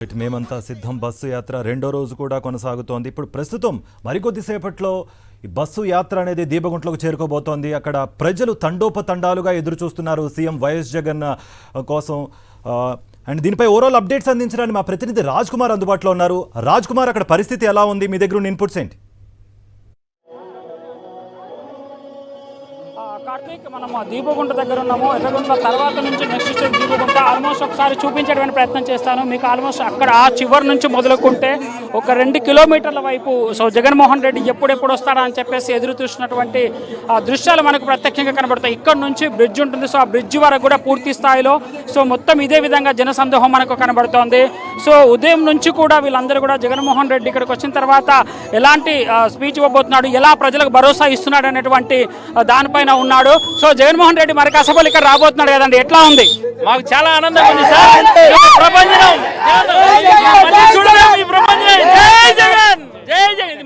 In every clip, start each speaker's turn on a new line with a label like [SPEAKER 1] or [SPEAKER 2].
[SPEAKER 1] మేమంతా సిద్ధం బస్సు యాత్ర రెండో రోజు కూడా కొనసాగుతోంది. ఇప్పుడు ప్రస్తుతం మరికొద్ది సేపట్లో ఈ బస్సు యాత్ర అనేది దీపగుంట్లకు చేరుకోబోతోంది. అక్కడ ప్రజలు తండోపతండాలుగా ఎదురు చూస్తున్నారు సీఎం వైఎస్ జగన్ కోసం. అండ్ దీనిపై ఓవరాల్ అప్డేట్స్ అందించడానికి మా ప్రతినిధి రాజ్ కుమార్ అందుబాటులో ఉన్నారు. రాజ్ కుమార్, అక్కడ పరిస్థితి ఎలా ఉంది? మీ దగ్గర ఉన్న ఇన్పుట్స్ ఏంటి?
[SPEAKER 2] కార్తీక్, మనం దీపగుంట దగ్గర ఉన్నాము. ఎర్రగుంట తర్వాత నుంచి నెక్స్ట్ స్టేట్ దీపగుంట. ఆల్మోస్ట్ ఒకసారి చూపించడానికి ప్రయత్నం చేస్తాను మీకు. ఆల్మోస్ట్ అక్కడ ఆ చివరి నుంచి మొదలుకుంటే ఒక 2 కిలోమీటర్ల వైపు సో జగన్మోహన్ రెడ్డి ఎప్పుడెప్పుడు వస్తాడా అని చెప్పేసి ఎదురు చూసినటువంటి దృశ్యాలు మనకు ప్రత్యక్షంగా కనబడతాయి. ఇక్కడ నుంచి బ్రిడ్జ్ ఉంటుంది. సో ఆ బ్రిడ్జ్ వరకు కూడా పూర్తి స్థాయిలో సో మొత్తం ఇదే విధంగా జనసందోహం మనకు కనబడుతోంది. సో ఉదయం నుంచి కూడా వీళ్ళందరూ కూడా జగన్మోహన్ రెడ్డి ఇక్కడికి వచ్చిన తర్వాత ఎలాంటి స్పీచ్ ఇవ్వబోతున్నాడు, ఎలా ప్రజలకు భరోసా ఇస్తున్నాడు అనేటువంటి దానిపైన ఉన్నాడు. సో జగన్మోహన్ రెడ్డి మరి కాసేపు ఇక్కడ రాబోతున్నాడు కదండి, ఎట్లా ఉంది?
[SPEAKER 3] మాకు చాలా ఆనందంగా ఉంది సార్. ప్రపంచం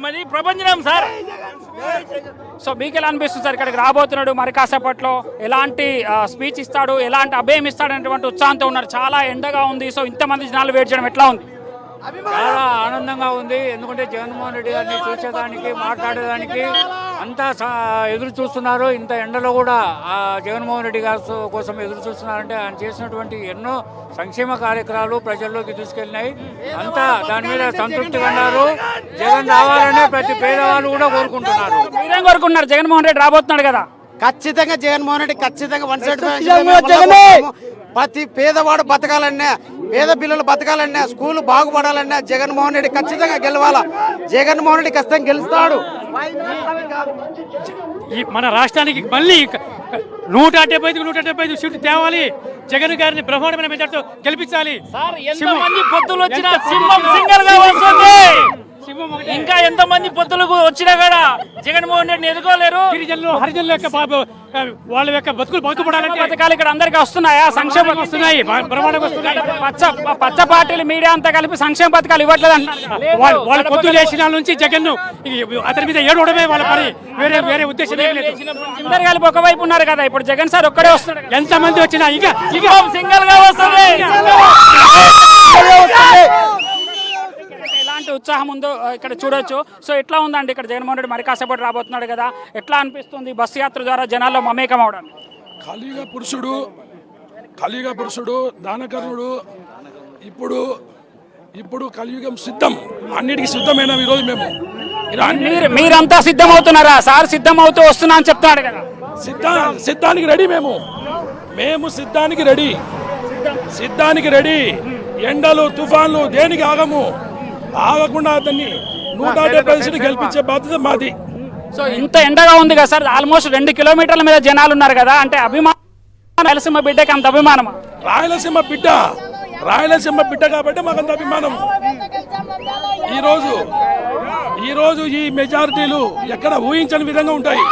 [SPEAKER 3] మరి ప్రపంచం సార్.
[SPEAKER 2] సో మీకు ఎలా అనిపిస్తుంది సార్ ఇక్కడికి రాబోతున్నాడు మరి కాసేపట్లో? ఎలాంటి స్పీచ్ ఇస్తాడు, ఎలాంటి అభయం ఇస్తాడు అనేటువంటి ఉత్సాహంతో ఉన్నారు. చాలా ఎండగా ఉంది. సో ఇంతమంది జనాలు వెయిట్ చేయడం ఎట్లా ఉంది?
[SPEAKER 3] చాలా ఆనందంగా ఉంది. ఎందుకంటే జగన్మోహన్ రెడ్డి గారిని చూసేదానికి, మాట్లాడేదానికి అంతా ఎదురు చూస్తున్నారు. ఇంత ఎండలో కూడా ఆ జగన్మోహన్ రెడ్డి గారి కోసం ఎదురు చూస్తున్నారంటే ఆయన చేసినటువంటి ఎన్నో సంక్షేమ కార్యక్రమాలు ప్రజల్లోకి తీసుకెళ్ళినాయి. అంతా దాని మీద సంతృప్తిగా ఉన్నారు. జగన్ రావాలనే ప్రతి పేదవాళ్ళు కూడా కోరుకుంటున్నారు.
[SPEAKER 2] మీరేం కోరుకుంటున్నారు? జగన్మోహన్ రెడ్డి రాబోతున్నాడు కదా,
[SPEAKER 4] ఖచ్చితంగా జగన్మోహన్ రెడ్డి ఖచ్చితంగా 175 ప్రతి పేదవాడు బతకాలన్నా, పేద పిల్లలు బతకాలన్నా, స్కూల్ బాగుపడాలన్నా జగన్మోహన్ రెడ్డి ఖచ్చితంగా గెలవాలా. జగన్మోహన్ రెడ్డి ఖచ్చితంగా గెలుస్తాడు.
[SPEAKER 5] మన రాష్ట్రానికి మళ్ళీ 175 సీట్లు తేవాలి. జగన్ గారిని బ్రహ్మాండమైన మెజార్టీతో గెలిపించాలి.
[SPEAKER 3] ఎంతమంది పొత్తులు వచ్చినా సింహం సింగల్ గా వస్తుంది. ఇంకా ఎంతమంది పొత్తులకు వచ్చినా కూడా జగన్మోహన్ రెడ్డిని ఎదుర్కోలేరు.
[SPEAKER 5] గిరిజనులు, హరిజనుల యొక్క వాళ్ళ యొక్క బతుకులు బాగుపడాలంటే
[SPEAKER 2] పథకాలు ఇక్కడ అందరికీ వస్తున్నాయా? సంక్షేమ
[SPEAKER 5] వస్తున్నాయి, బ్రహ్మాండంగా వస్తున్నాయి.
[SPEAKER 2] పచ్చ పార్టీలు మీడియా అంతా కలిపి సంక్షేమ పథకాలు ఇవ్వట్లేదు అంటున్నారు.
[SPEAKER 5] వాళ్ళు పొత్తు చేసిన నుంచి జగన్ అతని మీద ఏడవడమే వాళ్ళ పని, వేరే ఉద్దేశం ఏం లేదు.
[SPEAKER 2] అందరు కలిపి ఒకవైపు ఉన్నారు కదా, ఇప్పుడు జగన్ సార్ ఒక్కడే వస్తున్నాడు.
[SPEAKER 5] ఎంత మంది వచ్చినా ఇక
[SPEAKER 3] సింగల్ గా వస్తుంది.
[SPEAKER 2] ఎలాంటి ఉత్సాహం ఉందో ఇక్కడ చూడొచ్చు. సో ఎట్లా ఉందండి ఇక్కడ జగన్మోహన్ రెడ్డి మరి కాసేపటి రాబోతున్నాడు కదా, ఎట్లా అనిపిస్తుంది బస్సు యాత్ర ద్వారా జనాల్లో మమేకం అవడం?
[SPEAKER 6] కలియుగ పురుషుడు దానకర్ణుడు. ఇప్పుడు కలియుగం సిద్ధం, అన్నిటికీ సిద్ధమైన ఈరోజు మేము
[SPEAKER 2] మీరంతా సిద్ధమవుతున్నారా? సార్ సిద్ధమవుతూ వస్తున్నా అని చెప్తున్నాడు కదా.
[SPEAKER 6] సిద్ధానికి రెడీ. మేము సిద్ధానికి రెడీ. ఎండలు తుఫాన్లు దేనికి ఆగకుండా అతన్ని 175 సీట్లు గెలిపించే బాధ్యత మాది.
[SPEAKER 2] సో ఇంత ఎండగా ఉంది కదా సార్, ఆల్మోస్ట్ 2 కిలోమీటర్ల మీద జనాలు ఉన్నారు కదా, అంటే అభిమానం రాయలసీమ బిడ్డకి అంత అభిమానం?
[SPEAKER 6] రాయలసీమ బిడ్డ కాబట్టి మాకు అంత అభిమానం. ఈరోజు ఈ మెజారిటీలు ఎక్కడ ఊహించని విధంగా ఉంటాయి.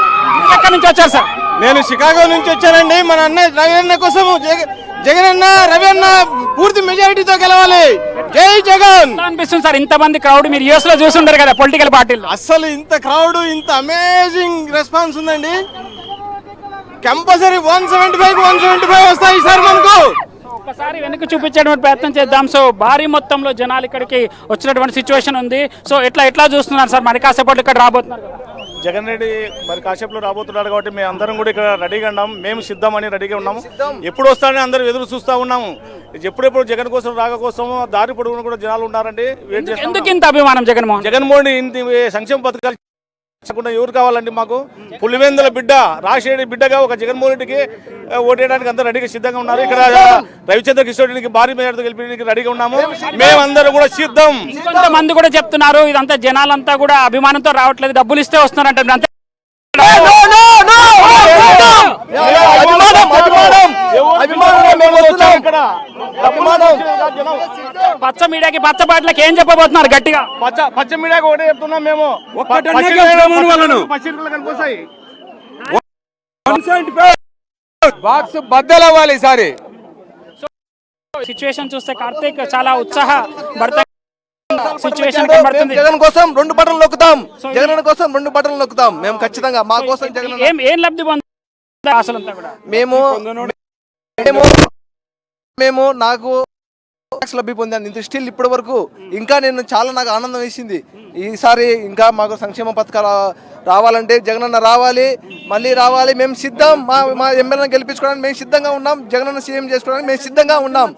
[SPEAKER 2] ఎక్కడి నుంచి వచ్చారు సార్?
[SPEAKER 4] నేను షికాగో నుంచి వచ్చానండి. మన అన్న రవి అన్న కోసం జగన్ అన్న, రవి అన్న పూర్తి మెజారిటీతో గెలవాలి. జై జగన్.
[SPEAKER 2] అనిపిస్తుంది సార్ ఇంతమంది క్రౌడ్? మీరు యూఎస్ లో చూసుంటారు కదా పొలిటికల్ పార్టీలు.
[SPEAKER 4] అసలు ఇంత క్రౌడ్, ఇంత అమేజింగ్ రెస్పాన్స్ ఉందండి. కంపల్సరీ 175 వస్తాయి సార్ మనకు.
[SPEAKER 2] ఒకసారి వెనక్కి చూపించేటువంటి ప్రయత్నం చేద్దాం. సో భారీ మొత్తంలో జనాలు ఇక్కడికి వచ్చినటువంటి సిచ్యువేషన్ ఉంది. సో ఎట్లా చూస్తున్నారు సార్? మరి కాసేపట్లో ఇక్కడ రాబోతున్నారు కదా
[SPEAKER 7] జగన్ రెడ్డి, మరి కాసేపులో రాబోతున్నాడు కాబట్టి మేము అందరం కూడా ఇక్కడ రెడీగా ఉన్నాము. మేము సిద్ధమని రెడీగా ఉన్నాము. ఎప్పుడు వస్తారని అందరూ ఎదురు చూస్తూ ఉన్నాము. ఎప్పుడెప్పుడు జగన్ కోసం రాక కోసం దారి పొడుగున కూడా జనాలు ఉన్నారండి.
[SPEAKER 2] ఎందుకు ఇంత అభిమానం
[SPEAKER 7] జగన్మోహన్ ఇంటి సంక్షేమ పథకాలు ఎవరు కావాలండి మాకు? పులివెందుల బిడ్డ, రాజశేఖర్ బిడ్డగా ఒక జగన్మోహన్ రెడ్డికి ఓటేయడానికి అందరూ రెడీగా సిద్ధంగా ఉన్నారు. ఇక్కడ రవిచంద్ర కిషోర్ రెడ్డికి భారీ మేరతో గెలిపడానికి రెడీగా ఉన్నాము. మేమందరూ కూడా సిద్ధం.
[SPEAKER 2] కొంతమంది కూడా చెప్తున్నారు ఇదంతా జనాలంతా కూడా అభిమానంతో రావట్లేదు, డబ్బులు ఇస్తే వస్తున్నారంటే పచ్చ మీడియాకి, పచ్చ పాటలకి ఏం చెప్పబోతున్నారు గట్టిగా?
[SPEAKER 7] పచ్చ మీడియాకి ఒకటే చెప్తున్నాం మేము.
[SPEAKER 4] బాక్స్ బద్దలవ్వాలి ఈసారి.
[SPEAKER 2] సిచ్యువేషన్ చూస్తే కార్తీక్ చాలా ఉత్సాహపడతా సిచ్యువేషన్ కనబడుతుంది.
[SPEAKER 4] జగన్ కోసం 2 బటన్లు నొక్కుతాం. జగన్ కోసం 2 బటన్లు నొక్కుతాం. మేము ఖచ్చితంగా మా కోసం జగన్
[SPEAKER 2] ఏం లబ్ధి పొందాలి అసలు?
[SPEAKER 4] మేము నాకు
[SPEAKER 8] లబ్ధి పొందాను. ఇంత స్టిల్ ఇప్పటి వరకు ఇంకా నేను చాలా నాకు ఆనందం వేసింది. ఈసారి ఇంకా మాకు సంక్షేమ పథకాలు రావాలంటే జగనన్న రావాలి, మళ్ళీ రావాలి. మేము సిద్ధం, మా ఎమ్మెల్యేని గెలిపించుకోవడానికి మేము సిద్ధంగా ఉన్నాం. జగనన్న సీఎం చేసుకోవడానికి మేము సిద్ధంగా ఉన్నాం.